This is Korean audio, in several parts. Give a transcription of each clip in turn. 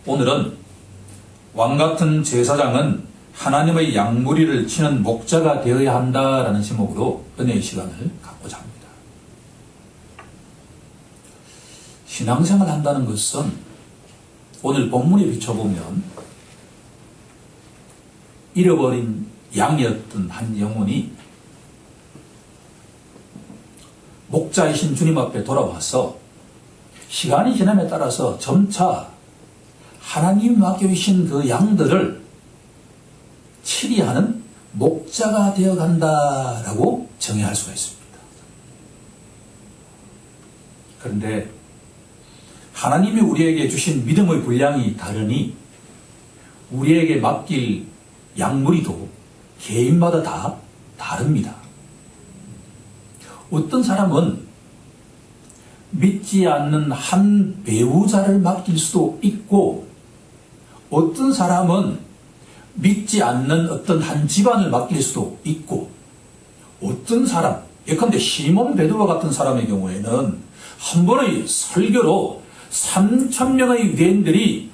오늘은 왕같은 제사장은 하나님의 양무리를 치는 목자가 되어야 한다라는 제목으로 은혜의 시간을 갖고자 합니다. 신앙생활을 한다는 것은 오늘 본문에 비춰보면 잃어버린 양이었던 한 영혼이 목자이신 주님 앞에 돌아와서 시간이 지남에 따라서 점차 하나님이 맡겨주신 그 양들을 치리하는 목자가 되어간다라고 정의할 수가 있습니다. 그런데 하나님이 우리에게 주신 믿음의 분량이 다르니 우리에게 맡길 양무리도 개인마다 다 다릅니다. 어떤 사람은 믿지 않는 한 배우자를 맡길 수도 있고, 어떤 사람은 믿지 않는 어떤 한 집안을 맡길 수도 있고, 어떤 사람, 예컨대 시몬 베드로 같은 사람의 경우에는 한 번의 설교로 3,000명의 유대인들이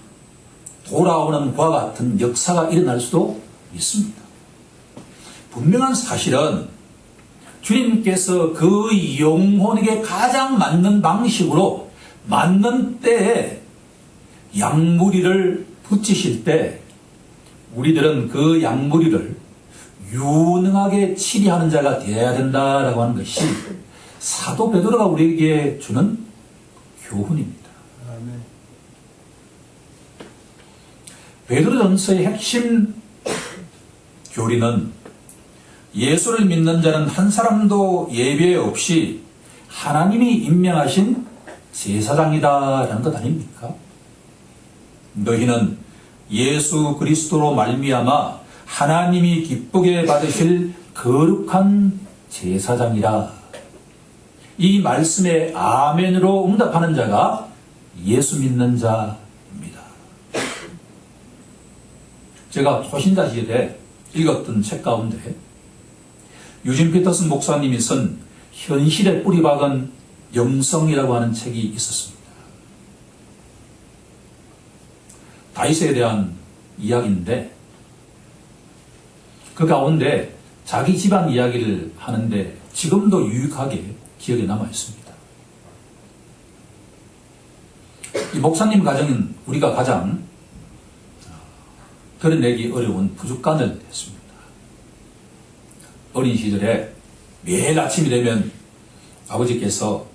돌아오는 것과 같은 역사가 일어날 수도 있습니다. 분명한 사실은 주님께서 그 영혼에게 가장 맞는 방식으로 맞는 때에 양무리를 붙이실 때 우리들은 그 양무리를 유능하게 치리하는 자가 되어야 된다라고 하는 것이 사도 베드로가 우리에게 주는 교훈입니다. 베드로전서의 핵심 교리는 예수를 믿는 자는 한 사람도 예외 없이 하나님이 임명하신 제사장이다라는 것 아닙니까? 너희는 예수 그리스도로 말미암아 하나님이 기쁘게 받으실 거룩한 제사장이라. 이 말씀에 아멘으로 응답하는 자가 예수 믿는 자입니다. 제가 초신자 시절에 읽었던 책 가운데 유진 피터슨 목사님이 쓴 현실에 뿌리박은 영성이라고 하는 책이 있었습니다. 다윗에 대한 이야기인데 그 가운데 자기 집안 이야기를 하는데 지금도 유익하게 기억에 남아 있습니다. 이 목사님 가정은 우리가 가장 드러내기 어려운 부족간을 했습니다. 어린 시절에 매일 아침이 되면 아버지께서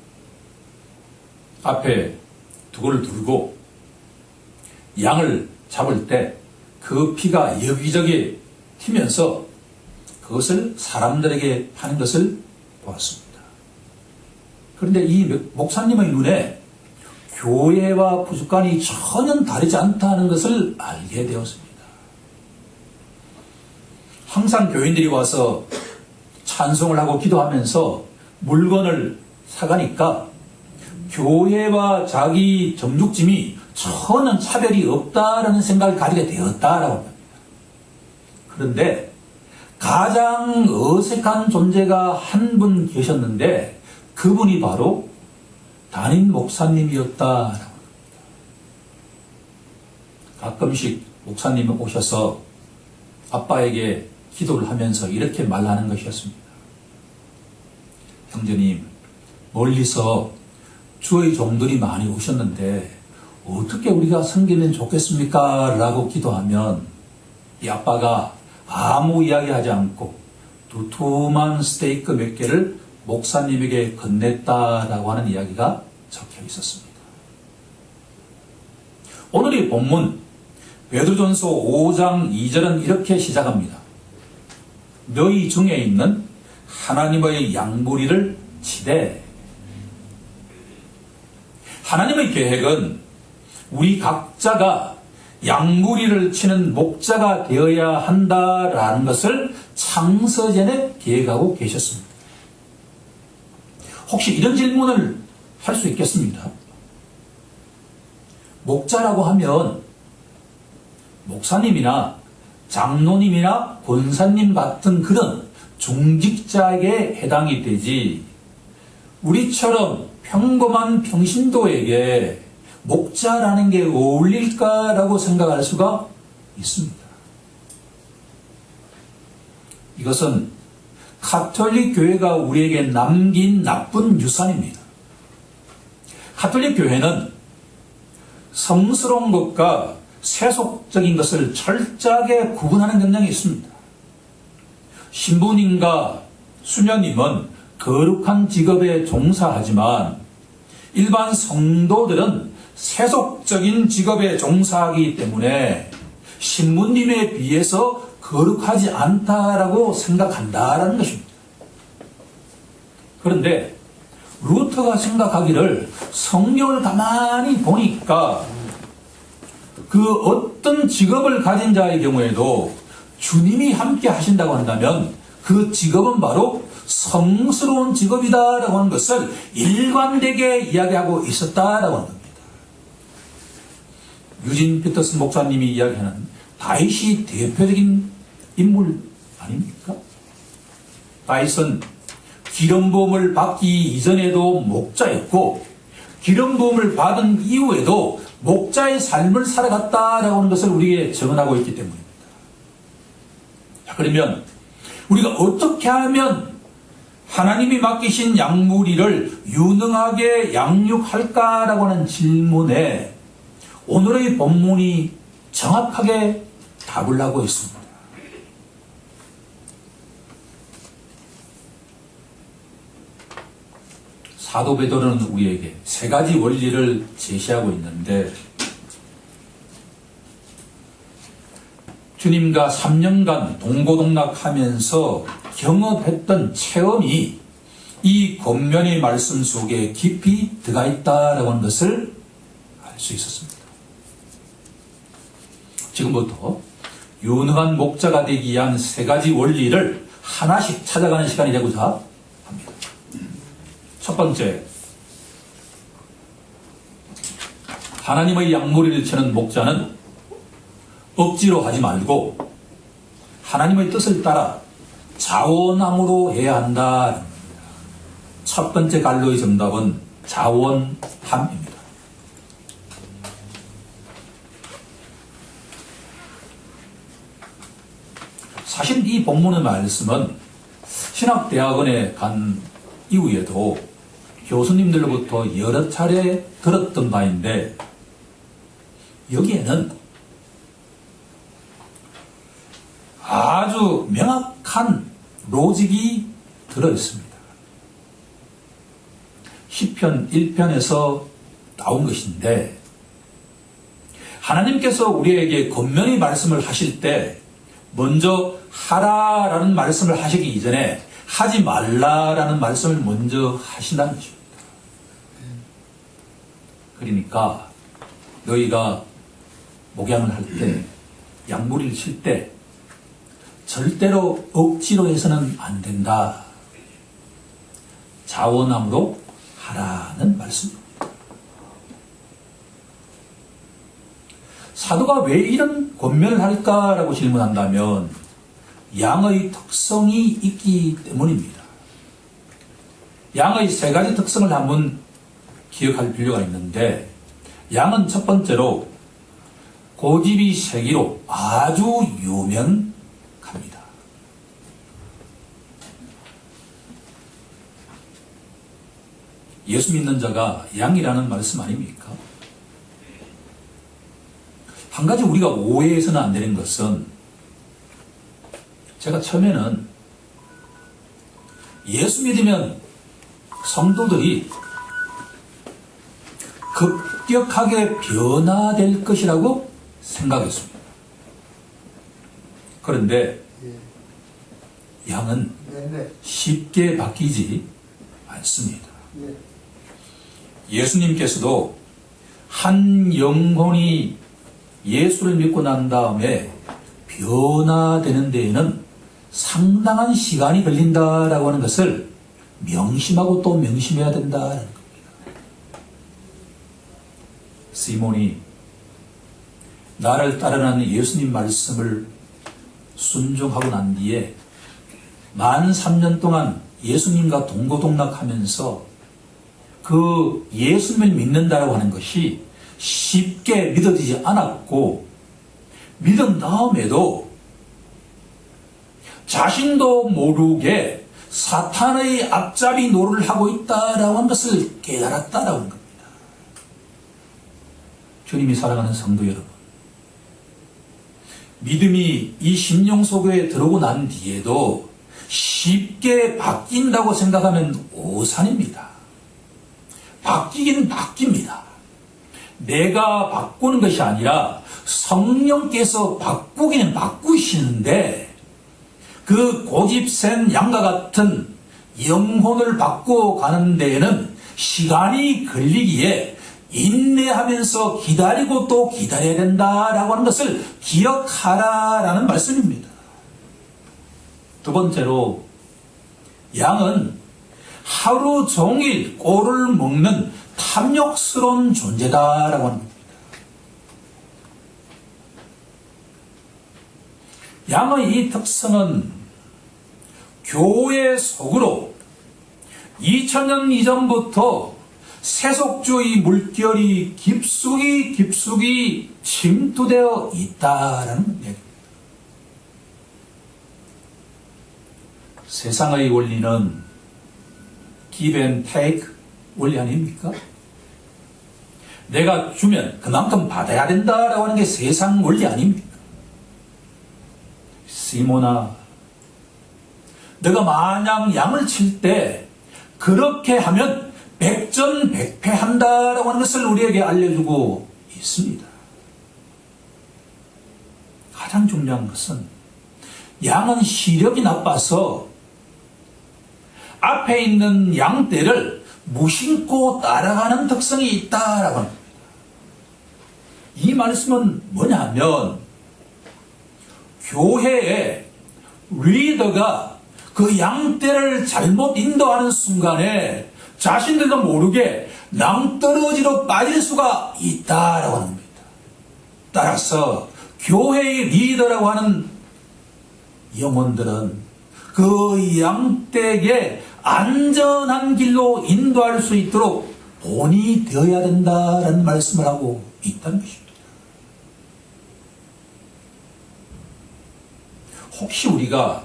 앞에 두고를 두르고 양을 잡을 때 그 피가 여기저기 튀면서 그것을 사람들에게 파는 것을 보았습니다. 그런데 이 목사님의 눈에 교회와 부족간이 전혀 다르지 않다는 것을 알게 되었습니다. 항상 교인들이 와서 찬송을 하고 기도하면서 물건을 사가니까 교회와 자기 정육짐이 전혀 차별이 없다라는 생각을 가지게 되었다라고 합니다. 그런데 가장 어색한 존재가 한 분 계셨는데 그분이 바로 담임 목사님이었다라고 합니다. 가끔씩 목사님이 오셔서 아빠에게 기도를 하면서 이렇게 말하는 것이었습니다. 형제님, 멀리서 주의 종들이 많이 오셨는데 어떻게 우리가 섬기면 좋겠습니까? 라고 기도하면 이 아빠가 아무 이야기하지 않고 두툼한 스테이크 몇 개를 목사님에게 건넸다라고 하는 이야기가 적혀 있었습니다. 오늘의 본문 베드로전서 5장 2절은 이렇게 시작합니다. 너희 중에 있는 하나님의 양무리를 치되. 하나님의 계획은 우리 각자가 양무리를 치는 목자가 되어야 한다라는 것을 창세전에 계획하고 계셨습니다. 혹시 이런 질문을 할 수 있겠습니다. 목자라고 하면 목사님이나 장로님이나 권사님 같은 그런 중직자에게 해당이 되지, 우리처럼 평범한 평신도에게 목자라는 게 어울릴까라고 생각할 수가 있습니다. 이것은 가톨릭 교회가 우리에게 남긴 나쁜 유산입니다. 가톨릭 교회는 성스러운 것과 세속적인 것을 철저하게 구분하는 경향이 있습니다. 신부님과 수녀님은 거룩한 직업에 종사하지만 일반 성도들은 세속적인 직업에 종사하기 때문에 신부님에 비해서 거룩하지 않다라고 생각한다라는 것입니다. 그런데 루터가 생각하기를 성경을 가만히 보니까 그 어떤 직업을 가진 자의 경우에도 주님이 함께 하신다고 한다면 그 직업은 바로 성스러운 직업이다라고 하는 것을 일관되게 이야기하고 있었다라고 하는 겁니다. 유진 피터슨 목사님이 이야기하는 다윗이 대표적인 인물 아닙니까? 다윗은 기름 부음을 받기 이전에도 목자였고 기름 부음을 받은 이후에도 목자의 삶을 살아갔다라고 하는 것을 우리에게 증언하고 있기 때문입니다. 그러면 우리가 어떻게 하면 하나님이 맡기신 양무리를 유능하게 양육할까라고 하는 질문에 오늘의 본문이 정확하게 답을 하고 있습니다. 사도 베드로는 우리에게 세 가지 원리를 제시하고 있는데 주님과 3년간 동고동락하면서 경험했던 체험이 이 권면의 말씀 속에 깊이 들어가 있다라고 하는 것을 알 수 있었습니다. 지금부터 유능한 목자가 되기 위한 세 가지 원리를 하나씩 찾아가는 시간이 되고자 합니다. 첫 번째, 하나님의 양무리를 치는 목자는 억지로 하지 말고 하나님의 뜻을 따라 자원함으로 해야 한다. 첫 번째 갈로의 정답은 자원함입니다. 사실 이 본문의 말씀은 신학대학원에 간 이후에도 교수님들로부터 여러 차례 들었던 바인데 여기에는 아주 명확한 로직이 들어있습니다. 시편 1편에서 나온 것인데 하나님께서 우리에게 권면의 말씀을 하실 때 먼저 하라라는 말씀을 하시기 이전에 하지 말라라는 말씀을 먼저 하신다는 것입니다. 그러니까 너희가 목양을 할 때, 양무리를 칠 때 절대로 억지로 해서는 안 된다. 자원함으로 하라는 말씀입니다. 사도가 왜 이런 권면을 할까라고 질문한다면 양의 특성이 있기 때문입니다. 양의 세 가지 특성을 한번 기억할 필요가 있는데 양은 첫 번째로 고집이 세기로 아주 유명합니다. 예수 믿는 자가 양이라는 말씀 아닙니까? 한 가지 우리가 오해해서는 안 되는 것은 제가 처음에는 예수 믿으면 성도들이 급격하게 변화될 것이라고 생각했습니다. 그런데 양은 쉽게 바뀌지 않습니다. 예수님께서도 한 영혼이 예수를 믿고 난 다음에 변화되는 데에는 상당한 시간이 걸린다라고 하는 것을 명심하고 또 명심해야 된다는 겁니다. 시몬이 나를 따르는 예수님 말씀을 순종하고 난 뒤에 만 3년 동안 예수님과 동고동락하면서 그 예수님을 믿는다라고 하는 것이 쉽게 믿어지지 않았고, 믿은 다음에도 자신도 모르게 사탄의 앞잡이 노릇을 하고 있다라고 하는 것을 깨달았다라고 하는 겁니다. 주님이 사랑하는 성도 여러분, 믿음이 이 심령 속에 들어오고 난 뒤에도 쉽게 바뀐다고 생각하면 오산입니다. 바뀌긴 바뀝니다. 내가 바꾸는 것이 아니라 성령께서 바꾸기는 바꾸시는데, 그 고집센 양과 같은 영혼을 바꾸어 가는 데에는 시간이 걸리기에 인내하면서 기다리고 또 기다려야 된다라고 하는 것을 기억하라라는 말씀입니다. 두 번째로, 양은 하루 종일 꼴을 먹는 탐욕스러운 존재다라고 하는 겁니다. 양의 이 특성은 교회 속으로 2000년 이전부터 세속주의 물결이 깊숙이 침투되어 있다라는 얘기입니다. 세상의 원리는 give and take 원리 아닙니까? 내가 주면 그만큼 받아야 된다라고 하는 게 세상 원리 아닙니까? 시모나, 너가 마냥 양을 칠 때 그렇게 하면 백전백패한다라고 하는 것을 우리에게 알려주고 있습니다. 가장 중요한 것은 양은 시력이 나빠서 앞에 있는 양떼를 무심코 따라가는 특성이 있다라고 합니다. 이 말씀은 뭐냐면, 교회의 리더가 그 양떼를 잘못 인도하는 순간에 자신들도 모르게 낭떠러지로 빠질 수가 있다라고 하는 겁니다. 따라서 교회의 리더라고 하는 영혼들은 그 양떼에게 안전한 길로 인도할 수 있도록 본이 되어야 된다라는 말씀을 하고 있다는 것입니다. 혹시 우리가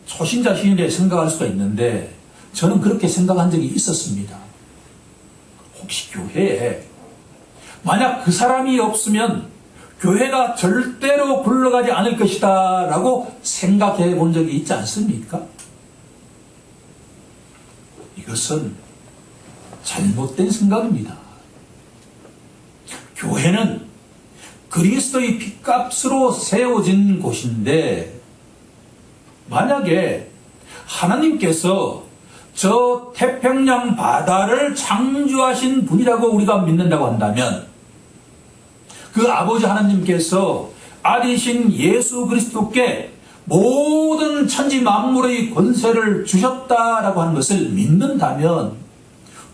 초신자 시인에 생각할 수가 있는데, 저는 그렇게 생각한 적이 있었습니다. 혹시 교회에 만약 그 사람이 없으면 교회가 절대로 굴러가지 않을 것이다 라고 생각해 본 적이 있지 않습니까? 이것은 잘못된 생각입니다. 교회는 그리스도의 핏값으로 세워진 곳인데, 만약에 하나님께서 저 태평양 바다를 창조하신 분이라고 우리가 믿는다고 한다면, 그 아버지 하나님께서 아들이신 예수 그리스도께 모든 천지 만물의 권세를 주셨다라고 하는 것을 믿는다면,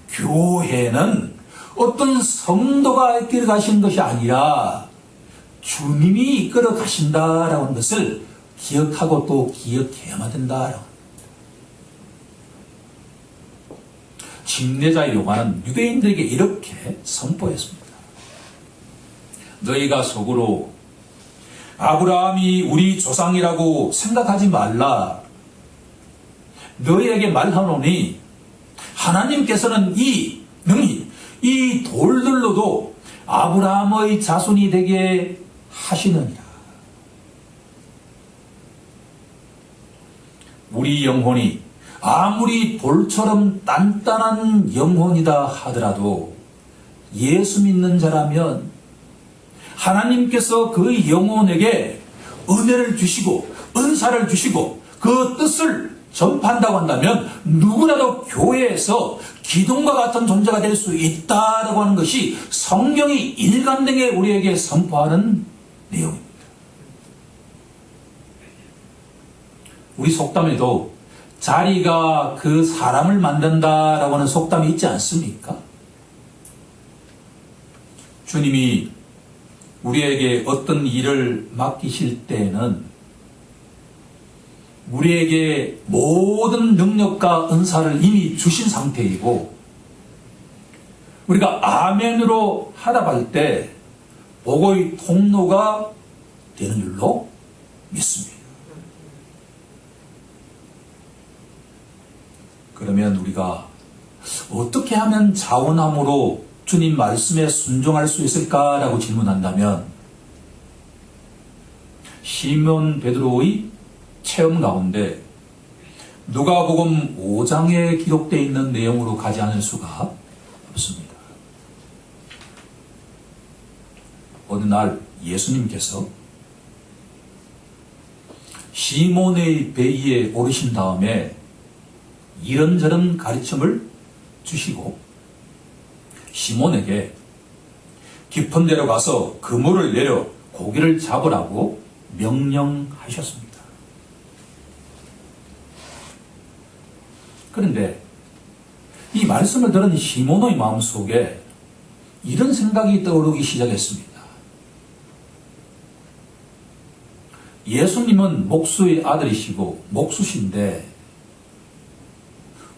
교회는 어떤 성도가 이끌어 가신 것이 아니라 주님이 이끌어 가신다라고 하는 것을 기억하고 또 기억해야만 된다라고. 침례자의 요한은 유대인들에게 이렇게 선포했습니다. 너희가 속으로 아브라함이 우리 조상이라고 생각하지 말라. 너희에게 말하노니 하나님께서는 능히 이 돌들로도 아브라함의 자손이 되게 하시느니라. 우리 영혼이 아무리 돌처럼 단단한 영혼이다 하더라도 예수 믿는 자라면 하나님께서 그 영혼에게 은혜를 주시고 은사를 주시고 그 뜻을 전파한다고 한다면 누구라도 교회에서 기둥과 같은 존재가 될 수 있다라고 하는 것이 성경이 일관되게 우리에게 선포하는 내용입니다. 우리 속담에도 자리가 그 사람을 만든다라고 하는 속담이 있지 않습니까? 주님이 우리에게 어떤 일을 맡기실 때에는 우리에게 모든 능력과 은사를 이미 주신 상태이고, 우리가 아멘으로 하답할 때 복의 통로가 되는 줄로 믿습니다. 그러면 우리가 어떻게 하면 자원함으로 주님 말씀에 순종할 수 있을까라고 질문한다면 시몬 베드로의 체험 가운데 누가복음 5장에 기록되어 있는 내용으로 가지 않을 수가 없습니다. 어느 날 예수님께서 시몬의 배 위에 오르신 다음에 이런저런 가르침을 주시고 시몬에게 깊은 데로 가서 그물을 내려 고기를 잡으라고 명령하셨습니다. 그런데 이 말씀을 들은 시몬의 마음속에 이런 생각이 떠오르기 시작했습니다. 예수님은 목수의 아들이시고 목수신데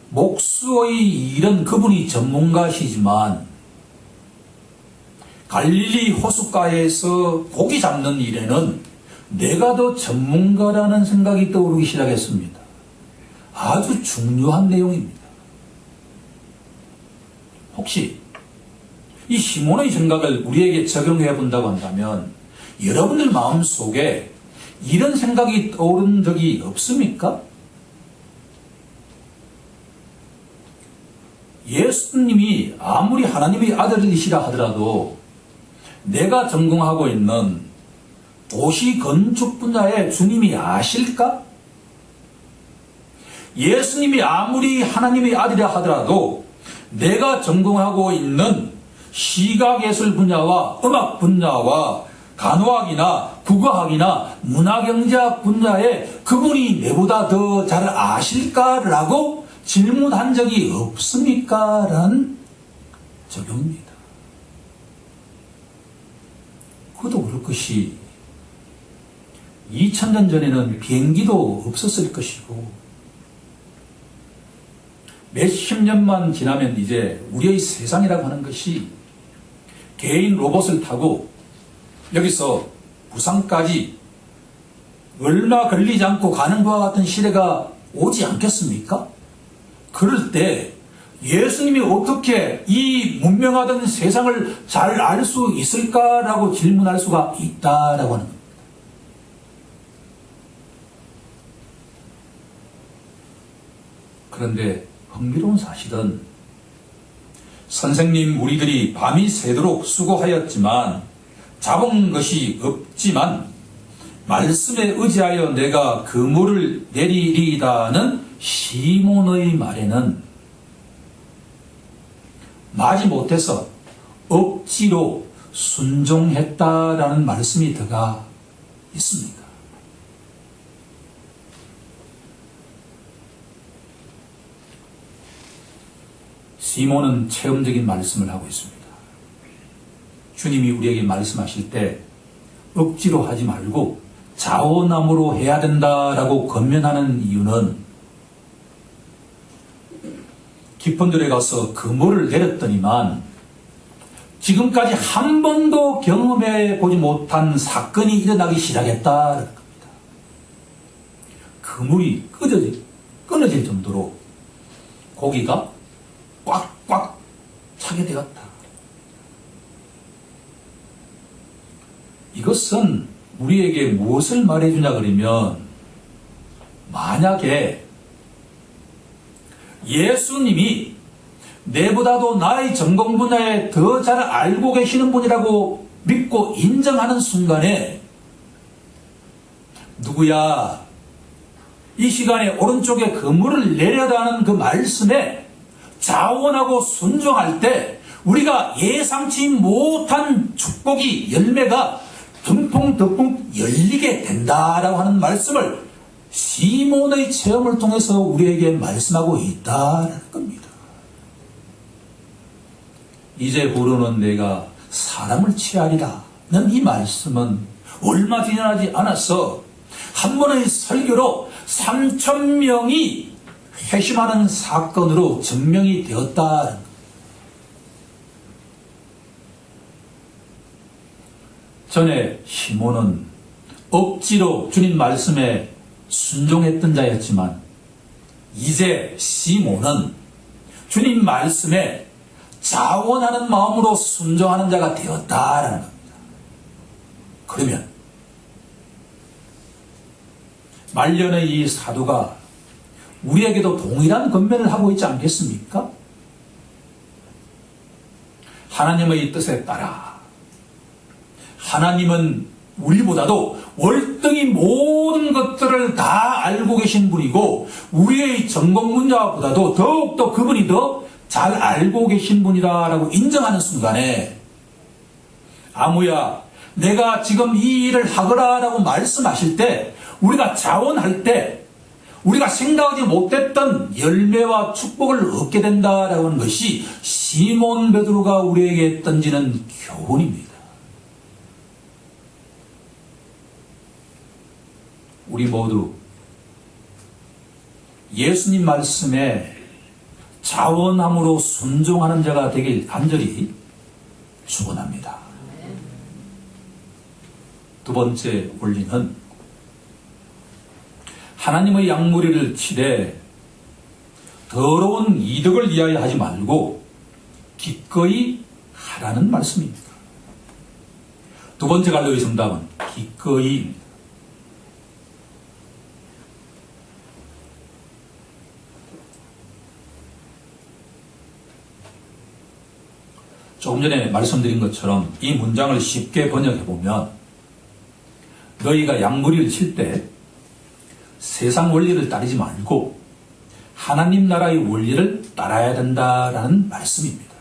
목수의 일은 그분이 전문가시지만 갈릴리 호숫가에서 고기 잡는 일에는 내가 더 전문가라는 생각이 떠오르기 시작했습니다. 아주 중요한 내용입니다. 혹시 이 시몬의 생각을 우리에게 적용해 본다고 한다면 여러분들 마음속에 이런 생각이 떠오른 적이 없습니까? 예수님이 아무리 하나님의 아들이시라 하더라도 내가 전공하고 있는 도시 건축 분야에 주님이 아실까? 예수님이 아무리 하나님의 아들이라 하더라도 내가 전공하고 있는 시각예술 분야와 음악 분야와 간호학이나 국어학이나 문화경제학 분야에 그분이 내보다 더 잘 아실까라고 질문한 적이 없습니까? 라는 적용입니다. 그도 그럴 것이 2000년 전에는 비행기도 없었을 것이고 몇십 년만 지나면 이제 우리의 세상이라고 하는 것이 개인 로봇을 타고 여기서 부산까지 얼마 걸리지 않고 가는 것과 같은 시대가 오지 않겠습니까? 그럴 때 예수님이 어떻게 이 문명하던 세상을 잘 알 수 있을까라고 질문할 수가 있다라고 하는 겁니다. 그런데 흥미로운 사실은 선생님 우리들이 밤이 새도록 수고하였지만 잡은 것이 없지만 말씀에 의지하여 내가 그물을 내리리이다는 시몬의 말에는 마지못해서 억지로 순종했다라는 말씀이 들어가 있습니다. 시몬은 체험적인 말씀을 하고 있습니다. 주님이 우리에게 말씀하실 때 억지로 하지 말고 자원함으로 해야 된다라고 권면하는 이유는 깊은 데에 가서 그물을 내렸더니만 지금까지 한 번도 경험해 보지 못한 사건이 일어나기 시작했다는 겁니다. 그물이 끊어질 정도로 고기가 꽉꽉 차게 되었다. 이것은 우리에게 무엇을 말해주냐 그러면 만약에 예수님이 내보다도 나의 전공 분야에 더 잘 알고 계시는 분이라고 믿고 인정하는 순간에 누구야 이 시간에 오른쪽에 그물을 내려다는 그 말씀에 자원하고 순종할 때 우리가 예상치 못한 축복이 열매가 듬풍듬풍 열리게 된다라고 하는 말씀을 시몬의 체험을 통해서 우리에게 말씀하고 있다는 겁니다. 이제부로는 내가 사람을 취하리라는 이 말씀은 얼마 지나지 않아서 한 번의 설교로 3,000명이 회심하는 사건으로 증명이 되었다. 전에 시몬은 억지로 주님 말씀에 순종했던 자였지만 이제 시몬은 주님 말씀에 자원하는 마음으로 순종하는 자가 되었다라는 겁니다. 그러면 말년의 이 사도가 우리에게도 동일한 권면을 하고 있지 않겠습니까? 하나님의 뜻에 따라 하나님은 우리보다도 월등히 모든 것들을 다 알고 계신 분이고 우리의 전공 분야보다도 더욱더 그분이 더 잘 알고 계신 분이다라고 인정하는 순간에 아무야 내가 지금 이 일을 하거라라고 말씀하실 때 우리가 자원할 때 우리가 생각하지 못했던 열매와 축복을 얻게 된다라고 하는 것이 시몬 베드로가 우리에게 던지는 교훈입니다. 우리 모두 예수님 말씀에 자원함으로 순종하는 자가 되길 간절히 축원합니다. 두 번째 원리는 하나님의 양무리를 치되 더러운 이득을 위하여 하지 말고 기꺼이 하라는 말씀입니다. 두 번째 갈로의 정답은 기꺼이입니다. 조금 전에 말씀드린 것처럼 이 문장을 쉽게 번역해보면 너희가 양무리를 칠 때 세상 원리를 따르지 말고 하나님 나라의 원리를 따라야 된다라는 말씀입니다.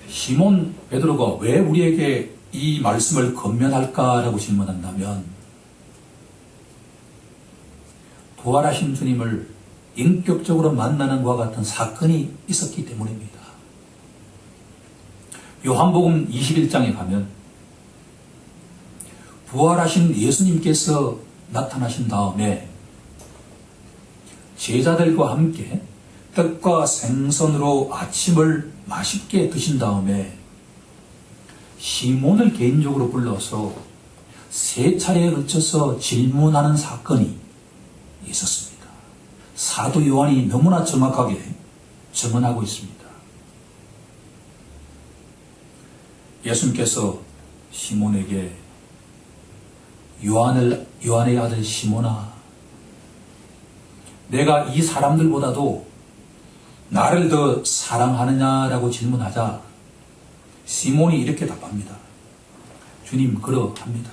시몬 베드로가 왜 우리에게 이 말씀을 권면할까라고 질문한다면 부활하신 주님을 인격적으로 만나는 것과 같은 사건이 있었기 때문입니다. 요한복음 21장에 가면 부활하신 예수님께서 나타나신 다음에 제자들과 함께 떡과 생선으로 아침을 맛있게 드신 다음에 시몬을 개인적으로 불러서 3차례에 걸쳐서 질문하는 사건이 있었습니다. 사도 요한이 너무나 정확하게 증언하고 있습니다. 예수님께서 시몬에게 요한의 아들 시몬아, 내가 이 사람들보다도 나를 더 사랑하느냐라고 질문하자 시몬이 이렇게 답합니다. 주님, 그러합니다.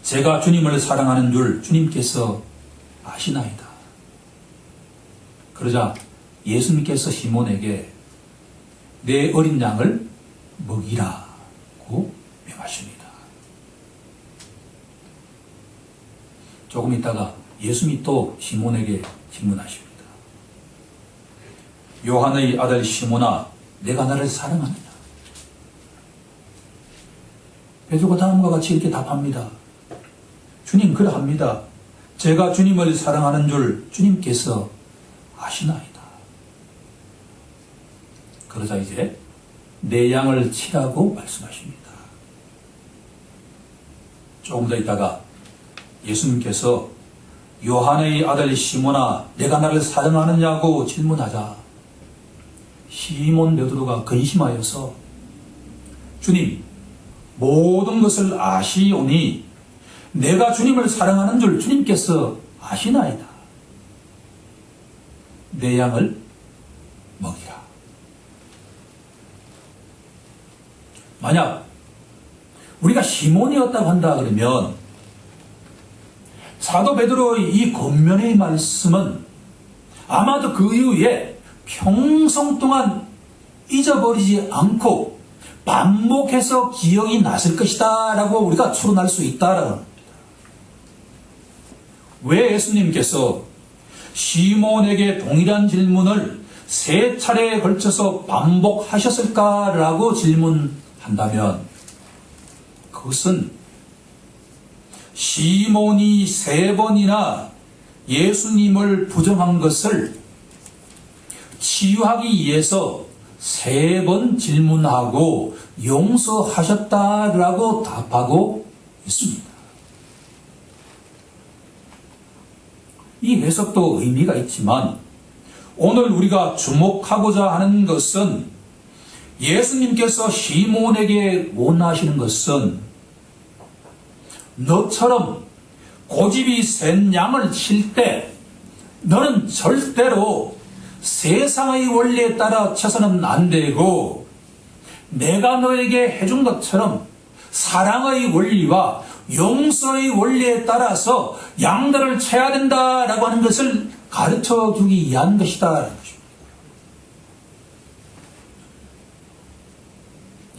제가 주님을 사랑하는 줄 주님께서 아시나이다. 그러자 예수님께서 시몬에게 내 어린 양을 먹이라고 명하십니다. 조금 있다가 예수님이 또 시몬에게 질문하십니다. 요한의 아들 시몬아, 내가 나를 사랑하느냐? 베드로가 다음과 같이 이렇게 답합니다. 주님, 그러합니다. 제가 주님을 사랑하는 줄 주님께서 아시나이다. 그러자 이제 내 양을 치라고 말씀하십니다. 조금 더 있다가 예수님께서 요한의 아들 시몬아, 내가 나를 사랑하느냐고 질문하자 시몬 베드로가 근심하여서 주님, 모든 것을 아시오니 내가 주님을 사랑하는 줄 주님께서 아시나이다. 내 양을 먹이라. 만약 우리가 시몬이었다고 한다 그러면 사도 베드로의 이 권면의 말씀은 아마도 그 이후에 평생 동안 잊어버리지 않고 반복해서 기억이 났을 것이다 라고 우리가 추론할 수 있다라고 합니다. 왜 예수님께서 시몬에게 동일한 질문을 3차례에 걸쳐서 반복하셨을까라고 질문한다면 그것은 시몬이 3번이나 예수님을 부정한 것을 치유하기 위해서 3번 질문하고 용서하셨다라고 답하고 있습니다. 이 해석도 의미가 있지만 오늘 우리가 주목하고자 하는 것은 예수님께서 시몬에게 원하시는 것은 너처럼 고집이 센 양을 칠 때 너는 절대로 세상의 원리에 따라 쳐서는 안 되고 내가 너에게 해준 것처럼 사랑의 원리와 용서의 원리에 따라서 양들을 쳐야 된다라고 하는 것을 가르쳐 주기 위한 것이다.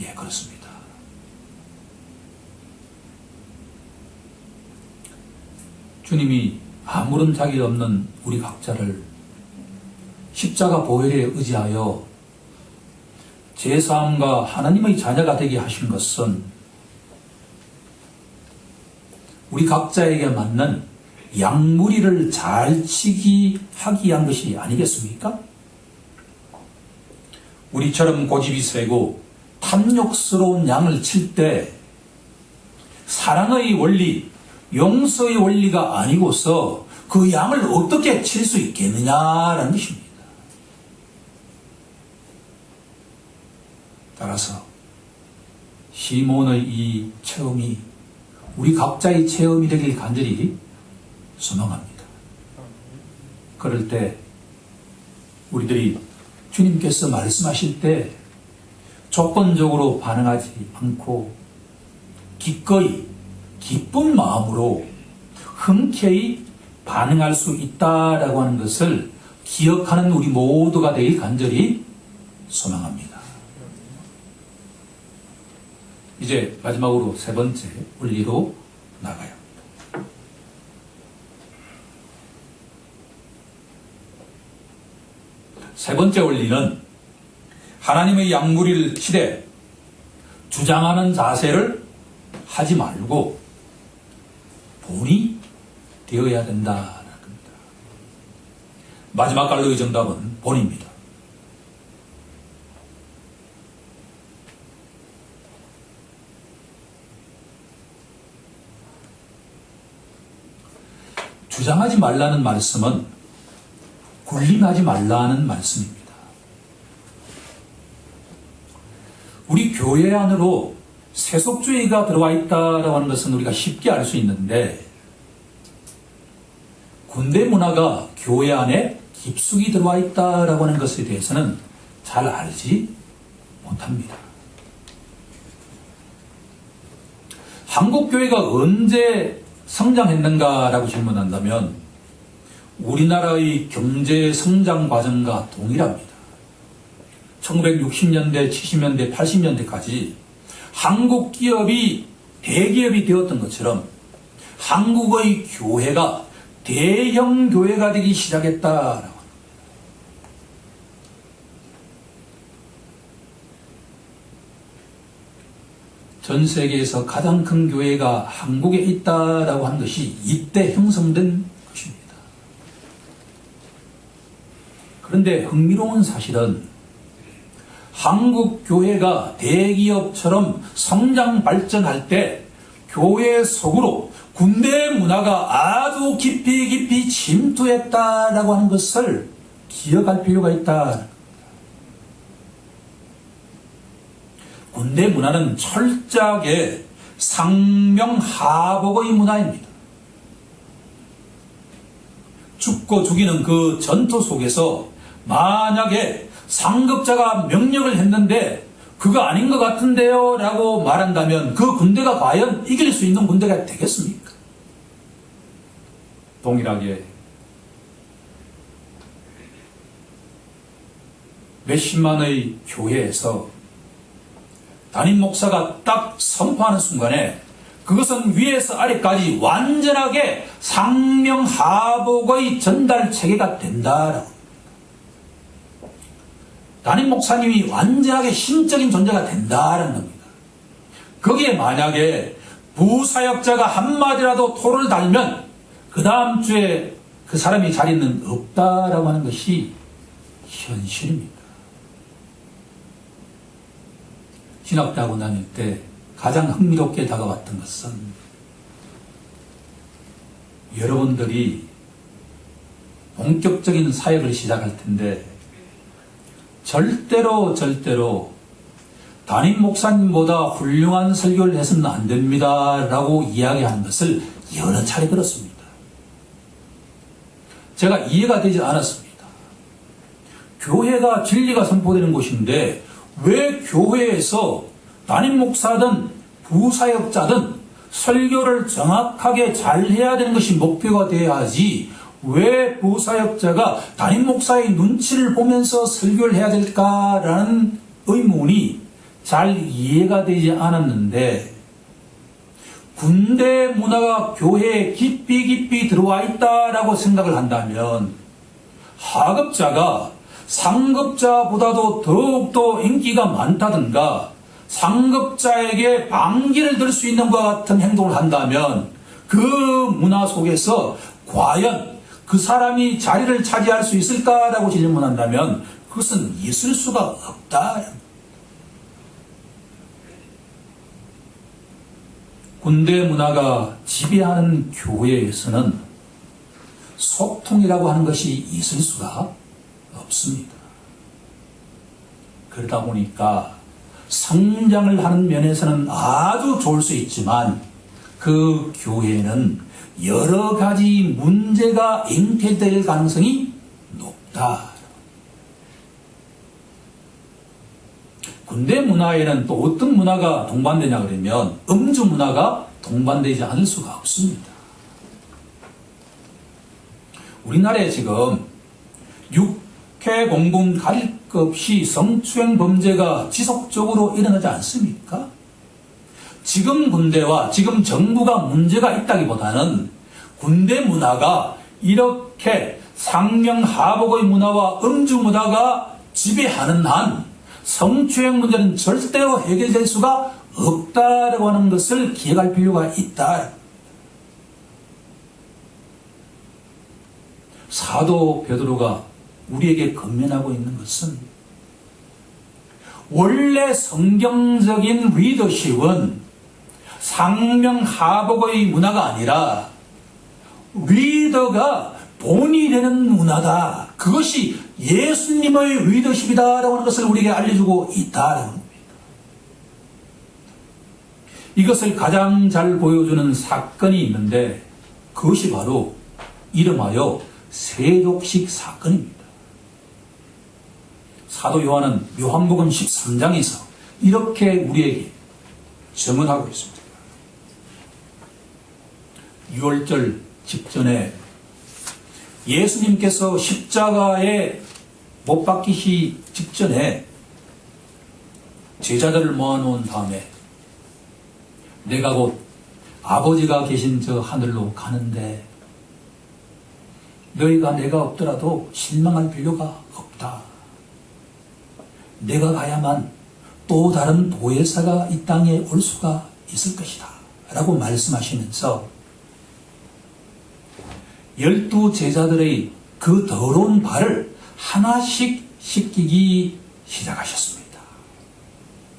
예, 그렇습니다. 주님이 아무런 자격 없는 우리 각자를 십자가 보혈에 의지하여 제사함과 하나님의 자녀가 되게 하신 것은 우리 각자에게 맞는 양무리를 잘 치기 하기 위한 것이 아니겠습니까? 우리처럼 고집이 세고 탐욕스러운 양을 칠 때 사랑의 원리, 용서의 원리가 아니고서 그 양을 어떻게 칠 수 있겠느냐라는 것입니다. 따라서 시몬의 이 체험이 우리 각자의 체험이 되길 간절히 소망합니다. 그럴 때 우리들이 주님께서 말씀하실 때 조건적으로 반응하지 않고 기꺼이 기쁜 마음으로 흔쾌히 반응할 수 있다라고 하는 것을 기억하는 우리 모두가 되길 간절히 소망합니다. 이제 마지막으로 3번째 원리로 나가요. 세 번째 원리는 하나님의 양무리를 치되 주장하는 자세를 하지 말고 본이 되어야 된다는 겁니다. 마지막 갈로의 정답은 본입니다. 주장하지 말라는 말씀은 군림하지 말라는 말씀입니다. 우리 교회 안으로 세속주의가 들어와 있다고 하는 것은 우리가 쉽게 알 수 있는데 군대 문화가 교회 안에 깊숙이 들어와 있다고 하는 것에 대해서는 잘 알지 못합니다. 한국교회가 언제 성장했는가라고 질문한다면 우리나라의 경제 성장 과정과 동일합니다. 1960년대, 70년대, 80년대까지 한국 기업이 대기업이 되었던 것처럼 한국의 교회가 대형 교회가 되기 시작했다라고. 전 세계에서 가장 큰 교회가 한국에 있다라고 하는 것이 이때 형성된 것입니다. 그런데 흥미로운 사실은 한국 교회가 대기업처럼 성장 발전할 때 교회 속으로 군대 문화가 아주 깊이 침투했다라고 하는 것을 기억할 필요가 있다. 군대 문화는 철저하게 상명하복의 문화입니다. 죽고 죽이는 그 전투 속에서 만약에 상급자가 명령을 했는데 그거 아닌 것 같은데요 라고 말한다면 그 군대가 과연 이길 수 있는 군대가 되겠습니까? 동일하게 몇십만의 교회에서 담임 목사가 딱 선포하는 순간에 그것은 위에서 아래까지 완전하게 상명하복의 전달 체계가 된다라고. 담임 목사님이 완전하게 신적인 존재가 된다라는 겁니다. 거기에 만약에 부사역자가 한마디라도 토를 달면 그 다음 주에 그 사람의 자리는 없다라고 하는 것이 현실입니다. 신학대학원 다닐 때 가장 흥미롭게 다가왔던 것은 여러분들이 본격적인 사역을 시작할 텐데 절대로 담임 목사님보다 훌륭한 설교를 해서는 안 됩니다 라고 이야기하는 것을 여러 차례 들었습니다. 제가 이해가 되지 않았습니다. 교회가 진리가 선포되는 곳인데 왜 교회에서 담임 목사든 부사역자든 설교를 정확하게 잘 해야 되는 것이 목표가 되어야 하지 왜 부사역자가 담임 목사의 눈치를 보면서 설교를 해야 될까라는 의문이 잘 이해가 되지 않았는데 군대 문화가 교회에 깊이 들어와 있다라고 생각을 한다면 하급자가 상급자보다도 더욱더 인기가 많다든가 상급자에게 반기를 들 수 있는 것과 같은 행동을 한다면 그 문화 속에서 과연 그 사람이 자리를 차지할 수 있을까라고 질문한다면 그것은 있을 수가 없다. 군대 문화가 지배하는 교회에서는 소통이라고 하는 것이 있을 수가 없습니다. 그러다 보니까 성장을 하는 면에서는 아주 좋을 수 있지만 그 교회는 여러 가지 문제가 잉태될 가능성이 높다. 군대 문화에는 또 어떤 문화가 동반되냐 그러면 음주 문화가 동반되지 않을 수가 없습니다. 우리나라에 지금 육해 공군 가릴 것 없이 성추행 범죄가 지속적으로 일어나지 않습니까? 지금 군대와 지금 정부가 문제가 있다기보다는 군대 문화가 이렇게 상명하복의 문화와 음주 문화가 지배하는 한 성추행 문제는 절대로 해결될 수가 없다라고 하는 것을 기억할 필요가 있다. 사도 베드로가 우리에게 권면하고 있는 것은 원래 성경적인 리더십은 상명하복의 문화가 아니라 리더가 본이 되는 문화다. 그것이 예수님의 리더십이다라고 하는 것을 우리에게 알려주고 있다라는 겁니다. 이것을 가장 잘 보여주는 사건이 있는데 그것이 바로 이름하여 세족식 사건입니다. 사도 요한은 요한복음 13장에서 이렇게 우리에게 증언하고 있습니다. 유월절 직전에 예수님께서 십자가에 못 박히시 직전에 제자들을 모아놓은 다음에 내가 곧 아버지가 계신 저 하늘로 가는데 너희가 내가 없더라도 실망할 필요가 없다. 내가 가야만 또 다른 보혜사가 이 땅에 올 수가 있을 것이다. 라고 말씀하시면서 12 제자들의 그 더러운 발을 하나씩 씻기기 시작하셨습니다.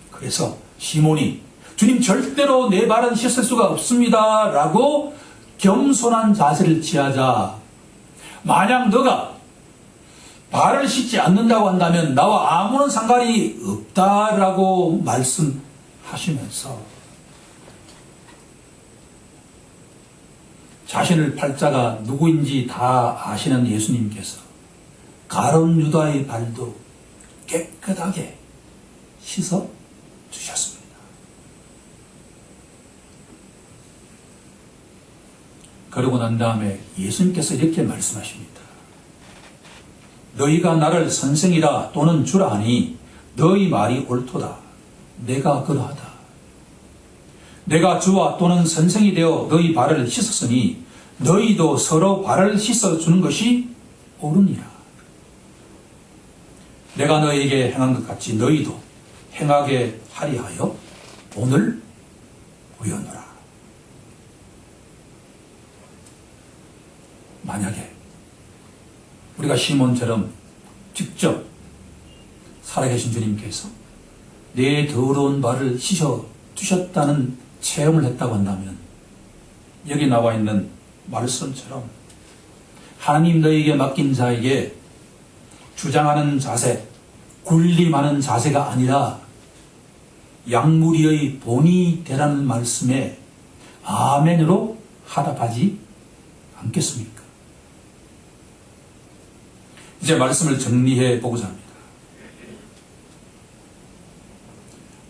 그래서 시몬이 주님 절대로 내 발은 씻을 수가 없습니다. 라고 겸손한 자세를 취하자 만약 너가 발을 씻지 않는다고 한다면 나와 아무런 상관이 없다라고 말씀하시면서 자신을 팔자가 누구인지 다 아시는 예수님께서 가룟 유다의 발도 깨끗하게 씻어 주셨습니다. 그러고 난 다음에 예수님께서 이렇게 말씀하십니다. 너희가 나를 선생이라 또는 주라 하니 너희 말이 옳도다. 내가 그러하다. 내가 주와 또는 선생이 되어 너희 발을 씻었으니 너희도 서로 발을 씻어주는 것이 옳으니라. 내가 너희에게 행한 것 같이 너희도 행하게 하리하여 오늘 보여노라. 만약에 우리가 시몬처럼 직접 살아계신 주님께서 내 더러운 발을 씻어 주셨다는 체험을 했다고 한다면 여기 나와 있는 말씀처럼 하나님 너에게 맡긴 자에게 주장하는 자세, 군림하는 자세가 아니라 양무리의 본이 되라는 말씀에 아멘으로 하답하지 않겠습니까? 이제 말씀을 정리해 보고자 합니다.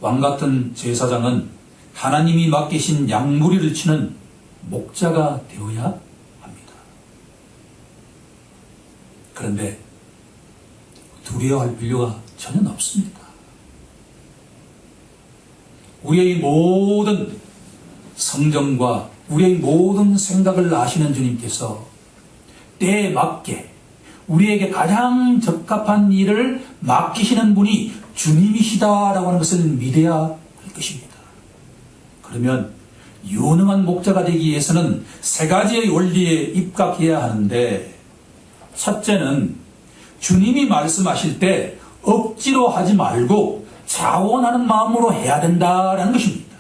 왕같은 제사장은 하나님이 맡기신 양무리를 치는 목자가 되어야 합니다. 그런데 두려워할 필요가 전혀 없습니다. 우리의 모든 성정과 우리의 모든 생각을 아시는 주님께서 때에 맞게 우리에게 가장 적합한 일을 맡기시는 분이 주님이시다라고 하는 것을 믿어야 할 것입니다. 그러면 유능한 목자가 되기 위해서는 세 가지의 원리에 입각해야 하는데, 첫째는 주님이 말씀하실 때 억지로 하지 말고 자원하는 마음으로 해야 된다라는 것입니다.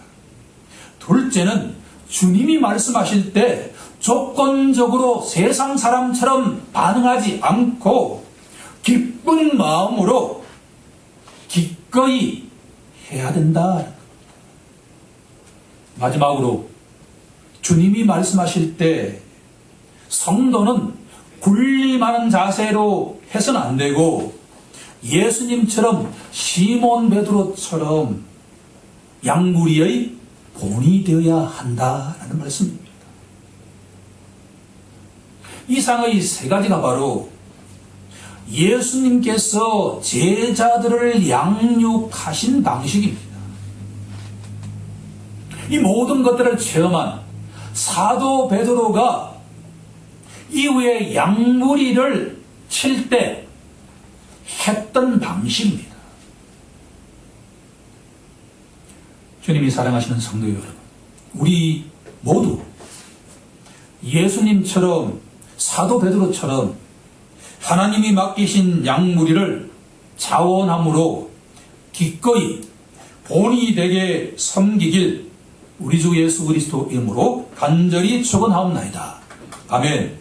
둘째는 주님이 말씀하실 때 조건적으로 세상 사람처럼 반응하지 않고 기쁜 마음으로 기꺼이 해야 된다. 마지막으로 주님이 말씀하실 때 성도는 군림하는 자세로 해서는 안 되고 예수님처럼 시몬 베드로처럼 양무리의 본이 되어야 한다라는 말씀입니다. 이상의 세 가지가 바로 예수님께서 제자들을 양육하신 방식입니다. 이 모든 것들을 체험한 사도 베드로가 이후에 양무리를 칠 때 했던 방식입니다. 주님이 사랑하시는 성도 여러분, 우리 모두 예수님처럼 사도 베드로처럼 하나님이 맡기신 양무리를 자원함으로 기꺼이 본이 되게 섬기길 우리 주 예수 그리스도 이름으로 간절히 축원하옵나이다. 아멘.